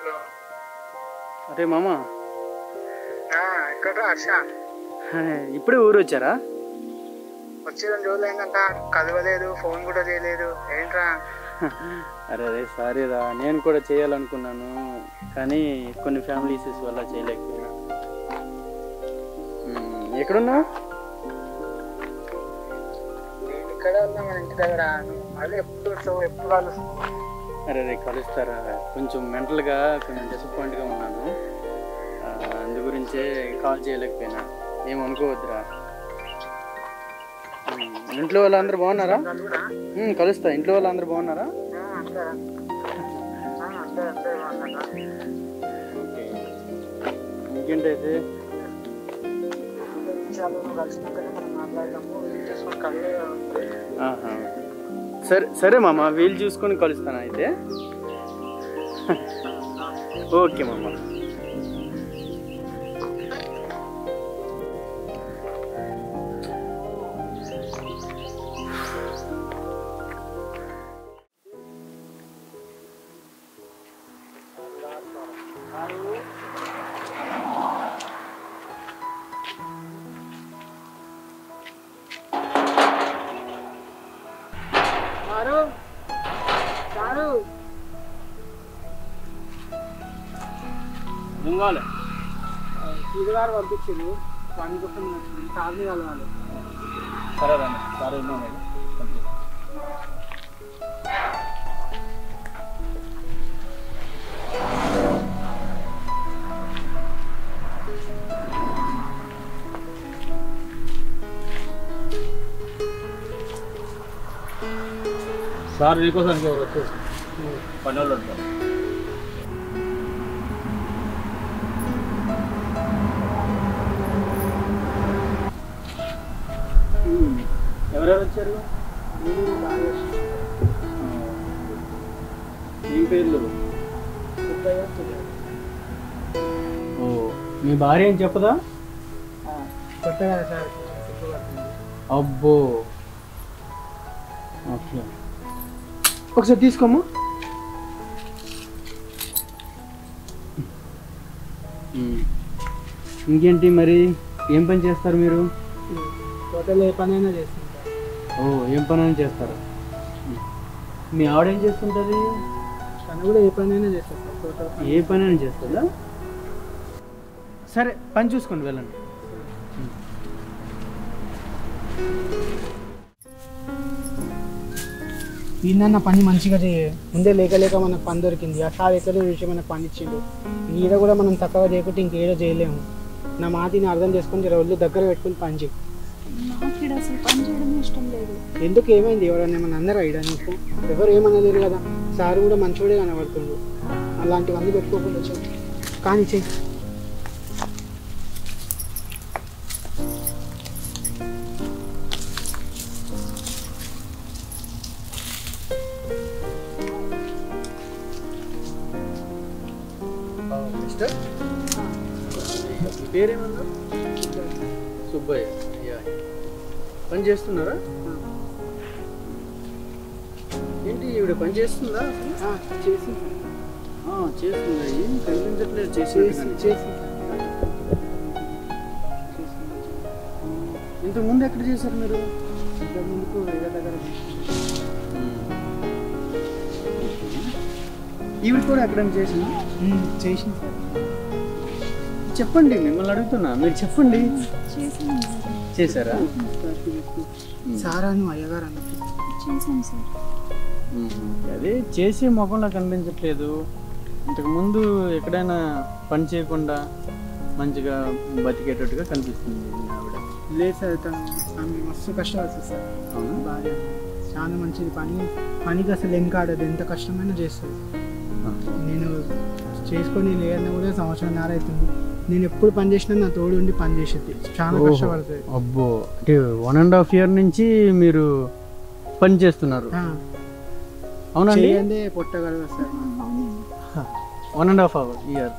Hello. అరే మామా, ఎక్కడ హర్ష? ఇప్పుడే ఊరు వచ్చారా? వచ్చి 2 రోజులు అయిందంట, కదవలేదు, ఫోన్ కూడా చేయలేదు, ఏంట్రా? అరే అదే సారీ రా, నేను కూడా చేయాలనుకున్నాను కానీ కొన్ని ఫ్యామిలీ ఇష్యూస్ వల్ల చేయలేకపోయినా. ఎక్కడున్నావు? నేను ఇక్కడే ఉన్నా, మన ఇంటి దగ్గర. మళ్ళీ ఎప్పుడు కలుస్తావు? అరే అదే కలుస్తారా, కొంచెం మెంటల్గా కొంచెం డిసప్పాయింట్గా ఉన్నాను, అందు గురించే కాల్ చేయలేకపోయినా. ఏమనుకోవద్దురా. ఇంట్లో వాళ్ళందరూ బాగున్నారా? కలుస్తా. ఇంట్లో వాళ్ళందరూ బాగున్నారా? ఓకే, ఇంకేంటైతే సరే సరే మామ, వీలు చూసుకొని కలుస్తాను అయితే. ఓకే మామ. గారు పంపించారు పని కోసం, సార్ని కలవాలి. సరే రండి, సార్ ఉన్నాను. సార్ నీకోసానికి ఎవరు వచ్చేసి పని వాళ్ళు ఉంటారు. ఎవరెవరు వచ్చారు? ఏం పేర్లు? ఓ, మీ భార్య ఏం చెప్పదా? కొత్తగా సార్. అబ్బో, ఓకే, ఒకసారి తీసుకోమ్మా. ఇంకేంటి మరి, ఏం పని చేస్తారు మీరు? హోటల్ ఏ పనైనా చేస్తుంటారు. ఓ, ఏం పని అయినా చేస్తారు. మీ ఆవిడ ఏం చేస్తుంటుంది? తను కూడా ఏ పనైనా చేస్తారు. ఏ పని అయినా చేస్తుందా? సరే, పని చూసుకోండి, వెళ్ళండి. ఈయన పని మంచిగా ముందే లేక మనకు పని దొరికింది. ఆ సార్ ఎక్కడ విషయం మనకు పని ఇచ్చిండు. ఈడ కూడా మనం తక్కువ చేయకుంటే ఇంకేదో చేయలేము. నా మాటిని అర్థం చేసుకొని రోజులు దగ్గర పెట్టుకుని పని చేయి. అసలు పని చేయడం ఇష్టం లేదు. ఎందుకు, ఏమైంది? ఎవరన్నా ఏమన్నా అన్నారా? ఇడ నీకు ఎవరు ఏమనలేరు కదా. సార్ కూడా మంచివాడే కనబడుతుండు. అలాంటివన్నీ పెట్టుకోకుండా వచ్చాను. కానీ చెయ్యి. మిస్టర్, పేరేమన్నా? సుబ్బయ్య. పని చేస్తున్నారా? ఏంటి, ఈవిడ పని చేస్తుందా? చేసిందా? ఏం కనిపించట్లేదు. ఇంతకుముందు ఎక్కడ చేశారు మీరు? ఇంతకుముందుకు వేరే దగ్గర ఈవిడ కూడా ఎక్కడైనా చేసింది? చేసింది సార్. చెప్పండి, మిమ్మల్ని అడుగుతున్నా, మీరు చెప్పండి. చేశారా? సారా నువ్వు అయ్యగారు అన్న చేశాను సార్. అదే చేసే మొఖంలో కనిపించట్లేదు. ఇంతకుముందు ఎక్కడైనా పని చేయకుండా మంచిగా బతికేటట్టుగా కనిపిస్తుంది ఆవిడ. లేదు సార్, తను మస్తు కష్టపడుతుంది సార్. అవునా? భార్య చాలా మంచిది. పనికి అసలు ఏం కాడదు, ఎంత కష్టమైనా చేస్తుంది. నేను చేసుకొని లేదన్నా కూడా 1.5 సంవత్సరం అవుతుంది. నేను ఎప్పుడు పని చేసినా నా తోడు ఉండి పని చేసేది. చాలా కష్టపడుతుంది. అబ్బో, అంటే 1.5 year నుంచి మీరు పని చేస్తున్నారు? అవునండి, పొట్టగలదు సార్. 1.5 year.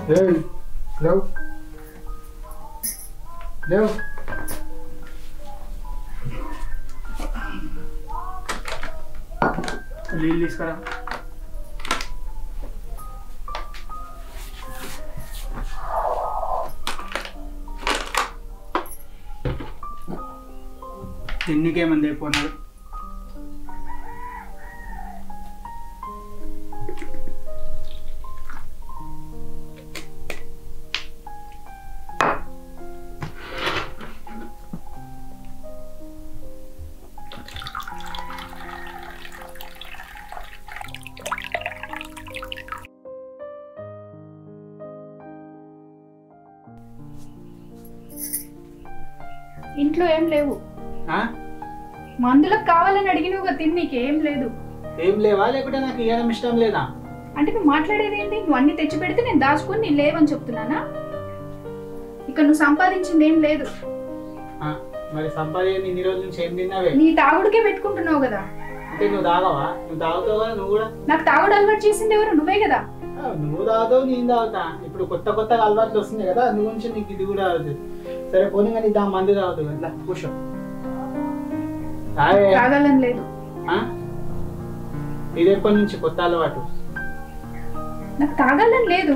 లేవు లేవు నీళ్ళు తీసుకురా. తిన్నికేమంది అయిపోయినాడు. ఇంట్లో ఏం లేవు. మందులకు కావాలని అడిగినవుగా తిన్నీకి ఏం లేదు. ఏం లేవా లేకుంటే నాకు ఇవ్వడం ఇష్టం లేదా? అంటే నువ్వు మాట్లాడేది ఏంటి? నువ్వు అన్ని తెచ్చి పెడితే నేను దాచుకొని నీ లేవని చెప్తున్నానా? ఇక నువ్వు సంపాదించింది ఏం లేదు. మరి సంపాదించి ఇన్ని రోజుల నుంచి ఏం తిన్నావే? నీ తాగుడికే పెట్టుకుంటున్నావు కదా. అంటే నువ్వు తాగవా? నువ్వు తాగుతావు కదా నువ్వు కూడా. నాకు తాగుడు అలవాటు చేసింది ఎవరు? నువ్వే కదా. నువ్వు తాగుతావు నేను తాగుతా. ఇప్పుడు కొత్త కొత్తగా అలవాట్లు వస్తుంది కదా, నువ్వు నుంచి నీకు ఇది కూడా అవుతుంది. సరే పోనీ కానీ దా మందు తాగుతావు ఇట్లా కూర్చో. తాగాలని లేదు. ఇది ఎప్పటి నుంచి కొత్త అలవాటు? నాకు తాగాలని లేదు.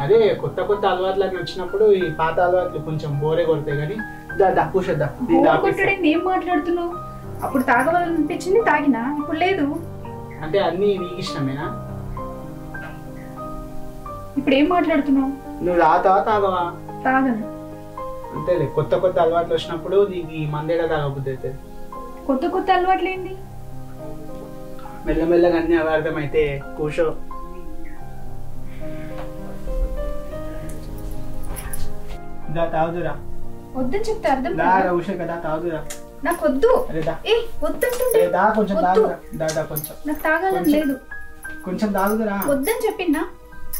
అదే కొత్త కొత్త అలవాట్లు అని వచ్చినప్పుడు ఈ పాత అలవాట్లు కొంచెం బోరే కొడతాయి కానీ దా కూర్చోద్దా. ఏం మాట్లాడుతున్నావు? అప్పుడు తాగవాలనిపించింది తాగినా, ఇప్పుడు లేదు. అంటే అన్ని నీకు ఇష్టమేనా? ఇప్పుడు ఏం మాట్లాడుతున్నావు? నువ్వు తాగుతావా తాగవా? తాగను. అంతేలే, కొత్త కొత్త అలవాట్లు వచ్చినప్పుడు నీకు ఈ మందేడా తాగబుద్ధి అవుతుంది. కొత్త కొత్త అలవాట్లు ఏంటి? మెల్లమెల్లగా అన్ని అర్థమైతే కూర్చో. తాగుదురా. వద్దని చెప్తే అర్థం కూర్చో కదా, తాగుదురా. నాకు వద్దు. వద్దంటుంటే కొంచెం తాగుదురా. కొంచెం నాకు తాగాలని లేదు. కొంచెం తాగుదురా. వద్దని చెప్పిందా?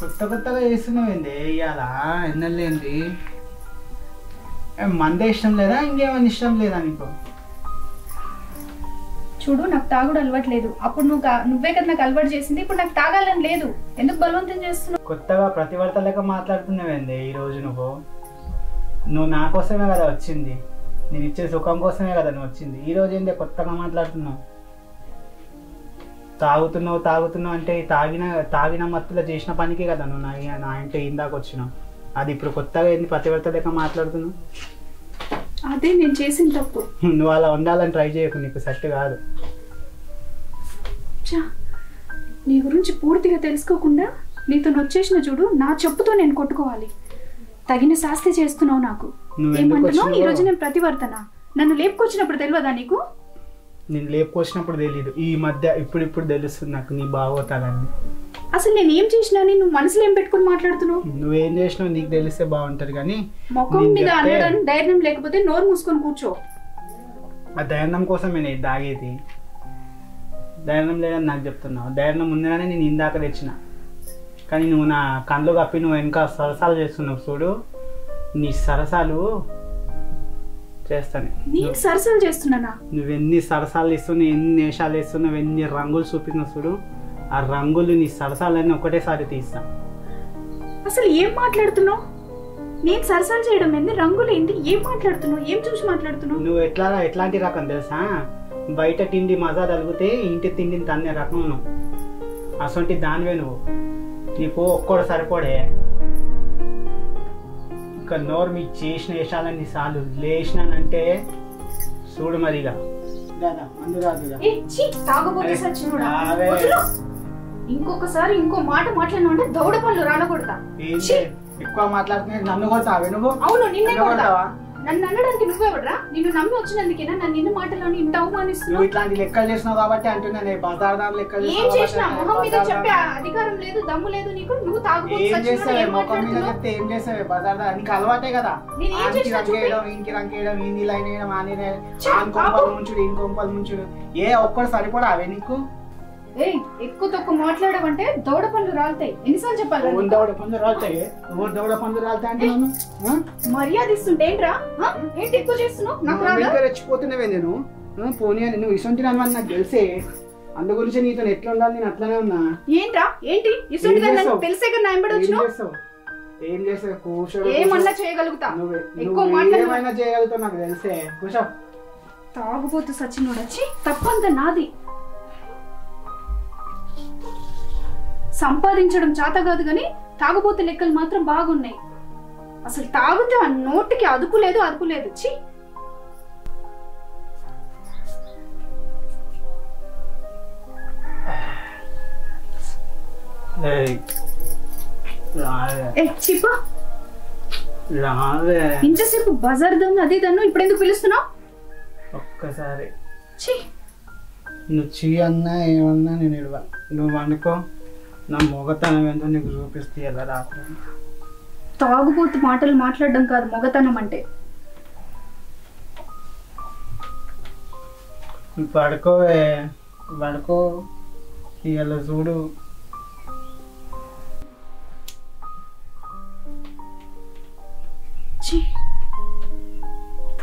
కొత్త కొత్తగా చేస్తున్నావేంది ఇవాళ? ఎన్నెళ్ళేంది? మందే ఇష్టం లేదా ఇంకేమన్నా ఇష్టం లేదా నీకు? చూడు, నాకు తాగుడు అలవాటు లేదు. అప్పుడు నువ్వే కదా నాకు అలవాటు చేసింది. ఇప్పుడు నాకు తాగాలని లేదు. ఎందుకు బలవంతం చేస్తున్నావు? కొత్తగా ప్రతివర్త లెక్క మాట్లాడుతున్నావేంది ఈ రోజు? నువ్వు నా కోసమే కదా వచ్చింది, నేను ఇచ్చే సుఖం కోసమే కదా నువ్వు వచ్చింది. ఈ రోజు ఏంది కొత్తగా మాట్లాడుతున్నావు? తాగుతున్నావు అంటే తాగిన మత్తులో చేసిన పనికే కదా నువ్వు నా ఇంట్లో ఇందాక వచ్చినావు. అది ఇప్పుడు కొత్తగా ఏంది ప్రతివర్త లెక్క మాట్లాడుతున్నావు? అదే నేను చేసిన తప్పు. నువ్వు అలా ఉండాలని ట్రై చేయకు, నీకు సెట్ కాదు. నీ గురించి పూర్తిగా తెలుసుకోకుండా నీతో వచ్చేసిన చూడు, నా చెప్పుతో నేను కొట్టుకోవాలి. తగిన శాస్తి చేస్తున్నావు నాకు. ఏమంటున్నావు? ఈ రోజు నేను ప్రతివర్తన. నన్ను లేపుకొచ్చినప్పుడు తెలియదా నీకు? నేను లేపుకొచ్చినప్పుడు తెలియదు, ఈ మధ్య ఇప్పుడు తెలుస్తుంది నాకు నీ బాగోతాలని. అసలు నేను ఏం చేసినా నువ్వు మనసులో ఏం పెట్టుకుని మాట్లాడుతున్నావు? నువ్వేం చేసినావు నీకు తెలిస్తే బాగుంటది కానీ ముఖం మీద అనడానికి ధైర్యం లేకపోతే నోరు మూసుకొని కూర్చో. ఆ ధైర్యం కోసమే నేను తాగేది. ధైర్యం లేదని నాకు చెప్తున్నావు. ధైర్యం ముందుగానే నేను ఇందాక తెచ్చిన, కానీ నువ్వు నా కళ్ళు కప్పి నువ్వు ఇంకా సరసాలు చేస్తున్నావు చూడు. నీ సరసాలు చేస్తాను. నేను సరసాలు చేస్తున్నానా? నువ్వెన్ని సరసాలు ఇస్తున్నావు, ఎన్ని నేషాలు వేస్తున్నావు, ఎన్ని రంగులు చూపిస్తున్నావు చూడు. ఆ రంగులు నీ సరసాలన్నీ ఒకటేసారి తీస్తా. అసలు ఏం మాట్లాడుతున్నావు? నేను సరసాలు చేయడం ఏంది? రంగులు ఏంటి? ఏం మాట్లాడుతున్నావు? ఏం చూసి మాట్లాడుతున్నావు? నువ్వు ఎట్లాంటి రకం తెలుసా? బయట తిండి మజా తగిలితే ఇంటి తిండిని తన్నే రకం నువ్వు. అసొంటి దానివే నువ్వు. నీకు ఒక్కడు సరిపడే. ఇంకా నోరు మీకు చేసిన వేషాలన్నీ సార్లు లేచినానంటే చూడు మరిగా. ఇంకొకసారి ఇంకో మాట మాట్లాడినా అంటే దౌడ పళ్ళు రాలకూడదా? ఎక్కువ మాట్లాడుతున్నా నన్ను కొడతావే నువ్వు? అవును, నిన్నే కొడతావా? నన్ను అనడానికి నువ్వెవడరా? నిన్ను నమ్మి వచ్చినందుకేనా నన్ను నిన్న మాటలోని ఇంత అవమానిస్తున్నావు? ఇట్లాంటి లెక్కలు చేసినావు కాబట్టి అంటున్నాను. బజార్దారు లెక్కలు ఏం చేసినా మొహం మీద చెప్పే అధికారం లేదు, దమ్ము లేదు నీకు. నువ్వు తాగుబోతు చెప్తే ఏం చేస్తావే? బజార్దారు నీకు అలవాటే కదా. ఇంకి రంకేయడం, ఈ నీళ్ళు వేయడం, ఆ నీళ్ళు కొంపలు ముంచుడు, ఈ కొంపలు ముంచుడు. ఏ ఒక్కడు సరిపడా అవే నీకు? ఎక్కువ తక్కువ మాట్లాడమంటే దౌడ పనులు రాలుతాయి. ఎన్నిసార్లు చెప్పాలి? దౌడ పనులు రాలుతాయి. దౌడ పనులు రాలుతాయి అంటే మర్యాద ఇస్తుంటే ఏంట్రా? ఏంటి ఎక్కువ చేస్తున్నావు? రెచ్చిపోతున్నావే నేను. పోనీ అని నువ్వు ఇసొంటి నన్ను నాకు తెలిసే. అందు గురించి నీతో ఎట్లా ఉండాలి నేను అట్లానే ఉన్నా. ఏంట్రా? ఏంటి ఇసొంటి తెలిసే కదా నా ఎంబడి వచ్చినావు? ఏం చేస్తా కూర్చో. ఏమన్నా చేయగలుగుతా. ఎక్కువ ఏమైనా చేయగలుగుతావు నాకు తెలిసే. కూర్చో. తాగుబోతు సచినోడు వచ్చి తప్పంత నాది. సంపాదించడం చేత కాదు కానీ తాగుబోతు లెక్కలు మాత్రం బాగున్నాయి. అసలు తాగితే ఆ నోటికి అదుపు లేదు. ఛీ. చిప్ప ఇంతసేపు బజార్ దన్ను అది దన్ను ఇప్పుడు ఎందుకు పిలుస్తున్నావు? ఒక్కసారి నువ్వు చీ అన్నా ఏమన్నా నేను ఇడవ. నువ్వు అనుకో నా మొగతనం ఏంటో నీకు చూపిస్తే ఎలా రాత్రి. తాగుబోతు మాటలు మాట్లాడడం కాదు మొగతనం అంటే. పడుకోవే పడుకో. ఇలా చూడు.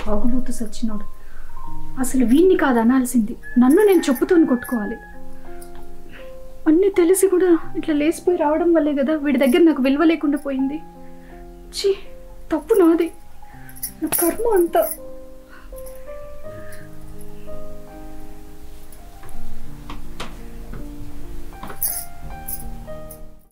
తాగుబోతు సచ్చినోడు. అసలు వీణ్ణి కాదు అనాల్సింది, నన్ను నేను చెప్పుతూ కొట్టుకోవాలి. అన్నీ తెలిసి కూడా ఇట్లా లేసిపోయి రావడం వల్లే కదా వీడి దగ్గర నాకు విలువ లేకుండా పోయింది. తప్పు నాది, నా కర్మ అంతా.